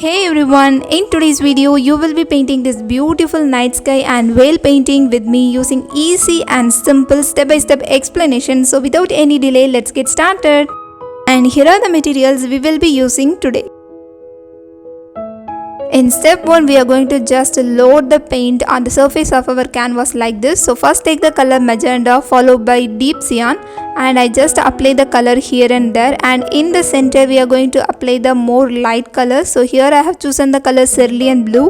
Hey everyone, in today's video you will be painting this beautiful night sky and whale painting with me using easy and simple step-by-step explanation. So without any delay, let's get started. And here are the materials we will be using today. In step 1, we are going to just load the paint on the surface of our canvas like this. So first take the color magenta followed by deep cyan, and I just apply the color here and there, and in the center we are going to apply the more light color. So here I have chosen the color cerulean blue,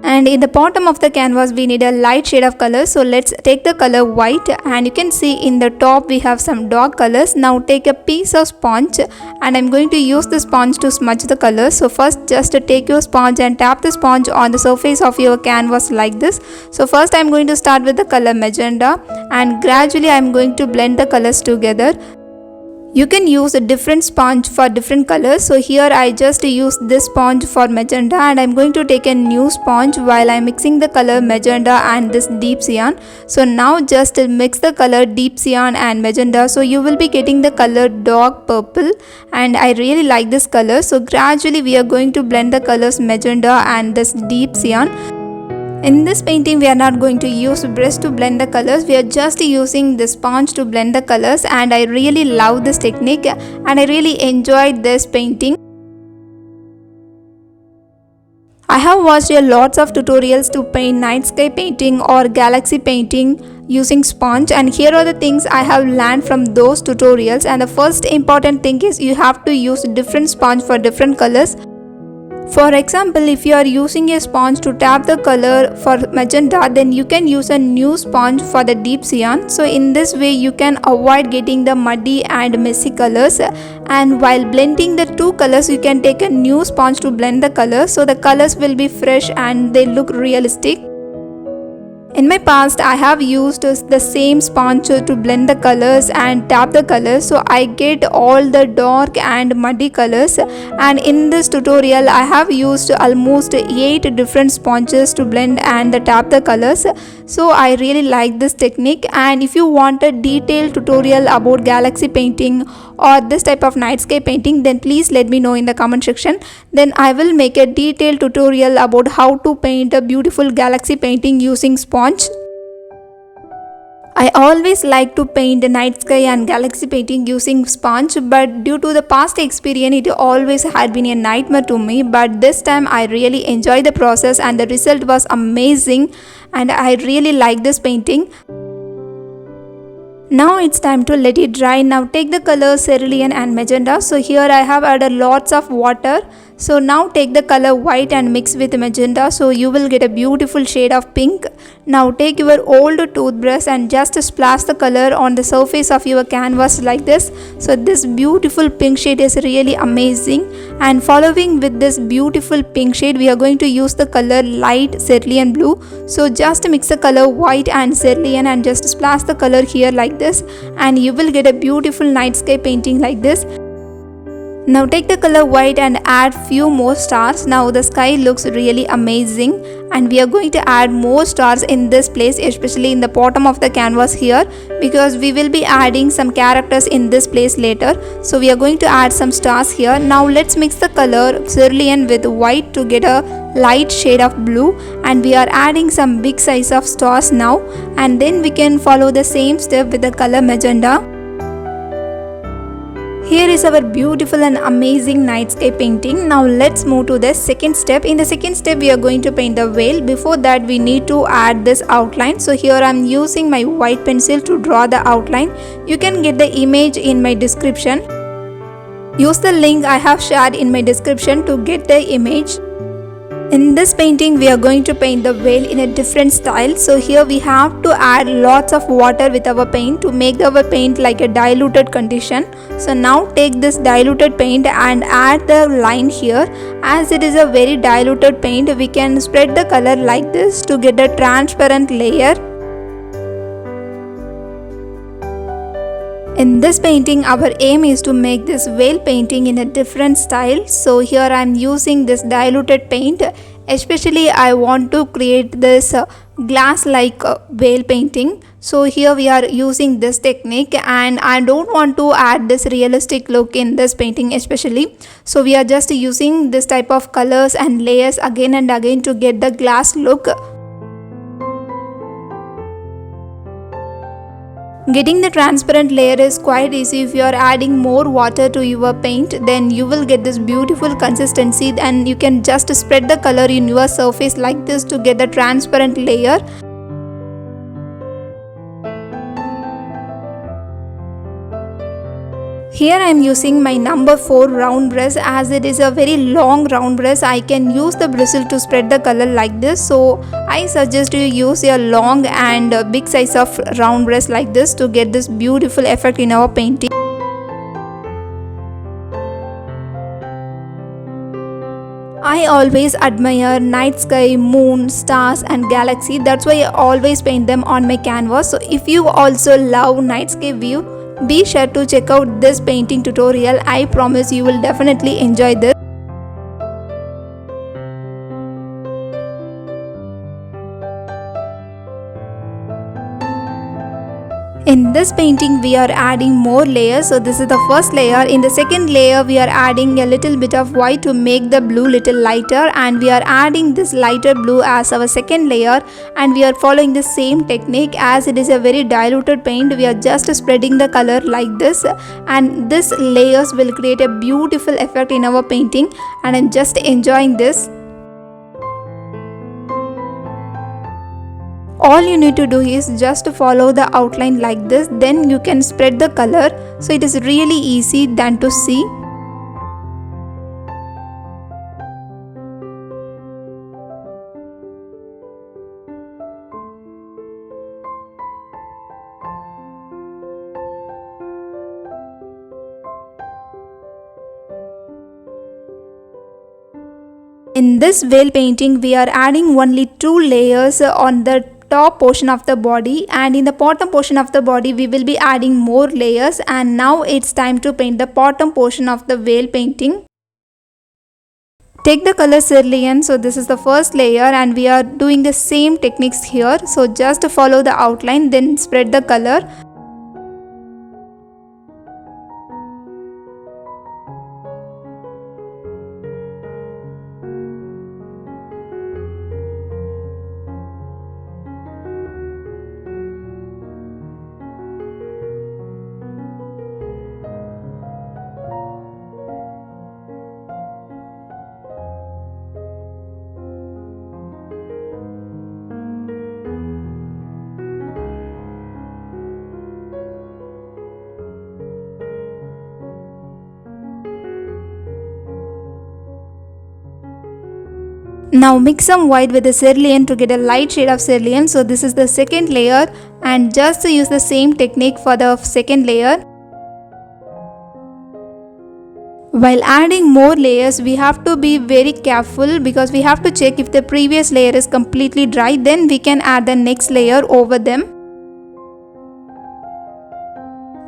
and in the bottom of the canvas we need a light shade of color. So let's take the color white, and you can see in the top we have some dark colors. Now take a piece of sponge, and I'm going to use the sponge to smudge the colors. So first just take your sponge and tap the sponge on the surface of your canvas like this. So first I'm going to start with the color magenta, and gradually I'm going to blend the colors together. You can use a different sponge for different colors. So here I just use this sponge for magenta, and I'm going to take a new sponge while I'm mixing the color magenta and this deep cyan. So now just mix the color deep cyan and magenta, so you will be getting the color dark purple, and I really like this color. So gradually we are going to blend the colors magenta and this deep cyan. In this painting we are not going to use brush to blend the colors, we are just using the sponge to blend the colors, and I really love this technique and I really enjoyed this painting. I have watched lots of tutorials to paint night sky painting or galaxy painting using sponge, and here are the things I have learned from those tutorials. And the first important thing is you have to use different sponge for different colors. For example, if you are using a sponge to tap the color for magenta, then you can use a new sponge for the deep cyan. So in this way you can avoid getting the muddy and messy colors, and while blending the two colors you can take a new sponge to blend the colors, so the colors will be fresh and they look realistic. In my past, I have used the same sponge to blend the colors and tap the colors, so I get all the dark and muddy colors. And in this tutorial, I have used almost 8 different sponges to blend and tap the colors. So I really like this technique. And if you want a detailed tutorial about galaxy painting or this type of night sky painting, then please let me know in the comment section. Then I will make a detailed tutorial about how to paint a beautiful galaxy painting using sponge. I always like to paint the night sky and galaxy painting using sponge, but due to the past experience it always had been a nightmare to me. But this time I really enjoyed the process and the result was amazing, and I really like this painting. Now it's time to let it dry. Now take the colors cerulean and magenta. So here I have added lots of water. So now take the color white and mix with magenta, so you will get a beautiful shade of pink. Now take your old toothbrush and just splash the color on the surface of your canvas like this. So this beautiful pink shade is really amazing. And following with this beautiful pink shade, we are going to use the color light cerulean blue. So just mix the color white and cerulean and just splash the color here like this, and you will get a beautiful night sky painting like this. Now take the color white and add few more stars. Now the sky looks really amazing, and we are going to add more stars in this place, especially in the bottom of the canvas here, because we will be adding some characters in this place later. So we are going to add some stars here. Now let's mix the color cerulean with white to get a light shade of blue, and we are adding some big size of stars now, and then we can follow the same step with the color magenta. Here is our beautiful and amazing night sky painting. Now let's move to the second step. In the second step we are going to paint the whale. Before that we need to add this outline. So here I am using my white pencil to draw the outline. You can get the image in my description. Use the link I have shared in my description to get the image. In this painting we are going to paint the whale in a different style. So here we have to add lots of water with our paint to make our paint like a diluted condition. So now take this diluted paint and add the line here. As it is a very diluted paint, we can spread the color like this to get a transparent layer. In this painting, our aim is to make this whale painting in a different style. So here I am using this diluted paint. Especially I want to create this glass like whale painting. So here we are using this technique, and I don't want to add this realistic look in this painting especially. So we are just using this type of colors and layers again and again to get the glass look. Getting the transparent layer is quite easy. If you are adding more water to your paint, then you will get this beautiful consistency, and you can just spread the color in your surface like this to get the transparent layer. Here I am using my number 4 round brush. As it is a very long round brush, I can use the bristle to spread the color like this. So I suggest you use a long and big size of round brush like this to get this beautiful effect in our painting. I always admire night sky, moon, stars and galaxy. That's why I always paint them on my canvas. So if you also love night sky view, be sure to check out this painting tutorial. I promise you will definitely enjoy this. In this painting we are adding more layers. So this is the first layer. In the second layer we are adding a little bit of white to make the blue little lighter, and we are adding this lighter blue as our second layer, and we are following the same technique. As it is a very diluted paint, we are just spreading the color like this, and this layers will create a beautiful effect in our painting, and I'm just enjoying this. All you need to do is just follow the outline like this, then you can spread the color. So it is really easy than to see. In this whale painting, we are adding only 2 layers on the top portion of the body, and in the bottom portion of the body we will be adding more layers. And now it's time to paint the bottom portion of the whale painting. Take the color cerulean. So this is the first layer, and we are doing the same techniques here. So just follow the outline, then spread the color. Now mix some white with the cerulean to get a light shade of cerulean. So this is the second layer, and just use the same technique for the second layer. While adding more layers, we have to be very careful because we have to check if the previous layer is completely dry, then we can add the next layer over them.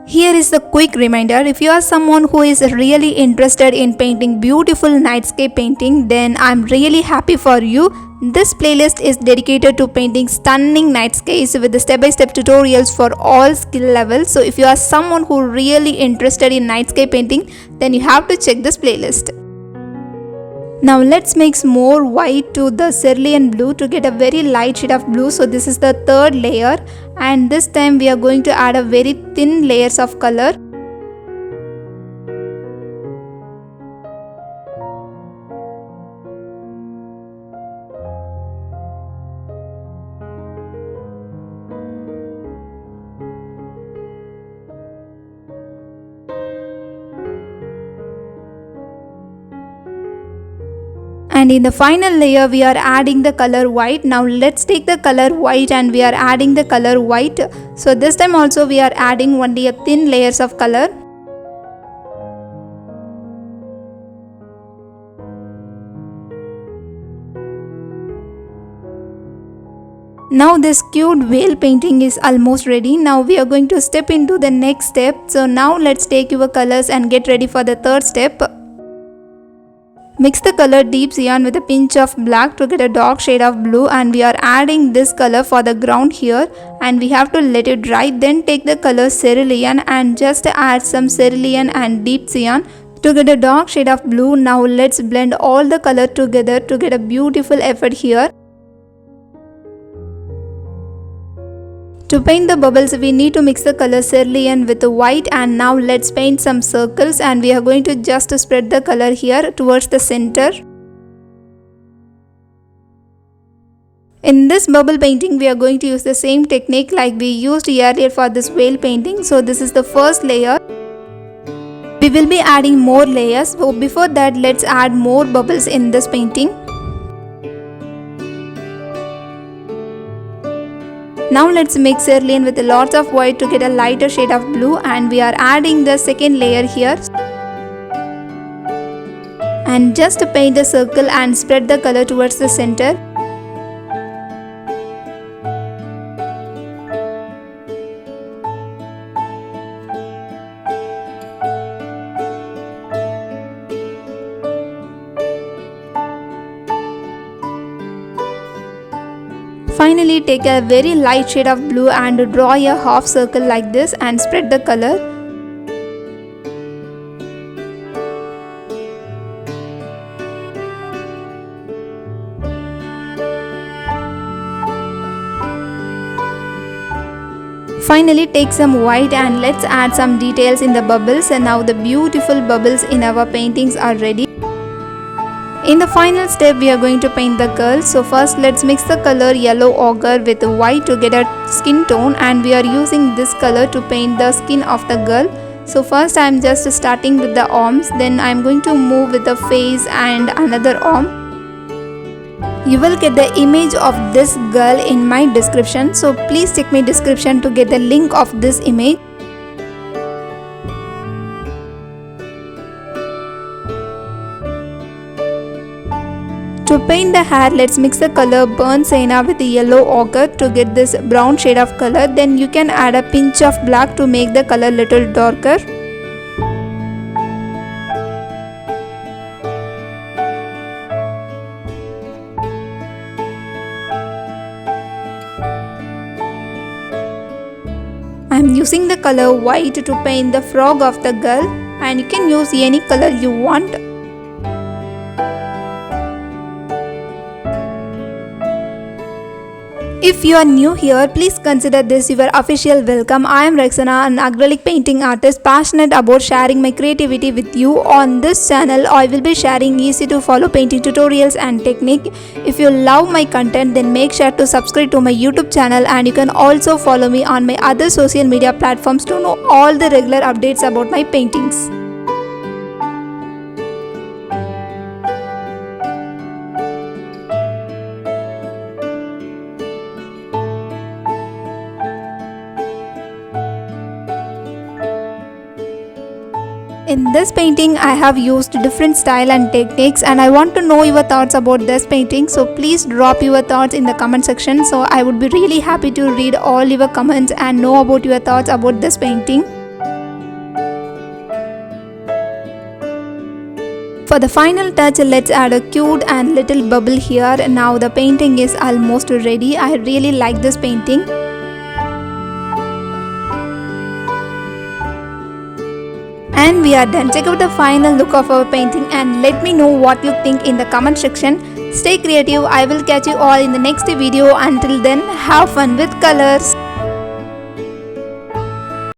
Here is the quick reminder: if you are someone who is really interested in painting beautiful nightscape painting, then I'm really happy for you. This playlist is dedicated to painting stunning nightscapes with the step-by-step tutorials for all skill levels. So if you are someone who really interested in nightscape painting, then you have to check this playlist. Now let's mix more white to the cerulean blue to get a very light shade of blue. So this is the third layer, and this time we are going to add a very thin layers of color. And in the final layer we are adding the color white. Now let's take the color white and we are adding the color white. So this time also we are adding only a thin layers of color. Now this cute whale painting is almost ready. Now we are going to step into the next step. So now let's take your colors and get ready for the third step. Mix the color deep cyan with a pinch of black to get a dark shade of blue, and we are adding this color for the ground here, and we have to let it dry. Then take the color cerulean and just add some cerulean and deep cyan to get a dark shade of blue. Now let's blend all the color together to get a beautiful effect here. To paint the bubbles, we need to mix the color cerulean with the white, and now let's paint some circles, and we are going to just spread the color here towards the center. In this bubble painting, we are going to use the same technique like we used earlier for this whale painting. So this is the first layer. We will be adding more layers. So before that, let's add more bubbles in this painting. Now let's mix cerulean with lots of white to get a lighter shade of blue, and we are adding the second layer here. And just paint a circle and spread the color towards the center. Finally, take a very light shade of blue and draw a half circle like this and spread the color. Finally, take some white and let's add some details in the bubbles, and now the beautiful bubbles in our paintings are ready. In the final step, we are going to paint the girl. So first let's mix the color yellow ochre with white to get a skin tone, and we are using this color to paint the skin of the girl. So first I am just starting with the arms, then I am going to move with the face and another arm. You will get the image of this girl in my description, so please check my description to get the link of this image. To paint the hair, let's mix the color burnt sienna with the yellow ochre to get this brown shade of color. Then you can add a pinch of black to make the color little darker. I am using the color white to paint the frog of the girl, and you can use any color you want. If you are new here, please consider this your official welcome. I am Rexana, an acrylic painting artist passionate about sharing my creativity with you. On this channel, I will be sharing easy to follow painting tutorials and technique. If you love my content, then make sure to subscribe to my YouTube channel, and you can also follow me on my other social media platforms to know all the regular updates about my paintings. In this painting, I have used different style and techniques, and I want to know your thoughts about this painting. So please drop your thoughts in the comment section. So I would be really happy to read all your comments and know about your thoughts about this painting. For the final touch, let's add a cute and little bubble here. Now the painting is almost ready. I really like this painting. And we are done. Check out the final look of our painting and let me know what you think in the comment section. Stay creative. I will catch you all in the next video. Until then, have fun with colors.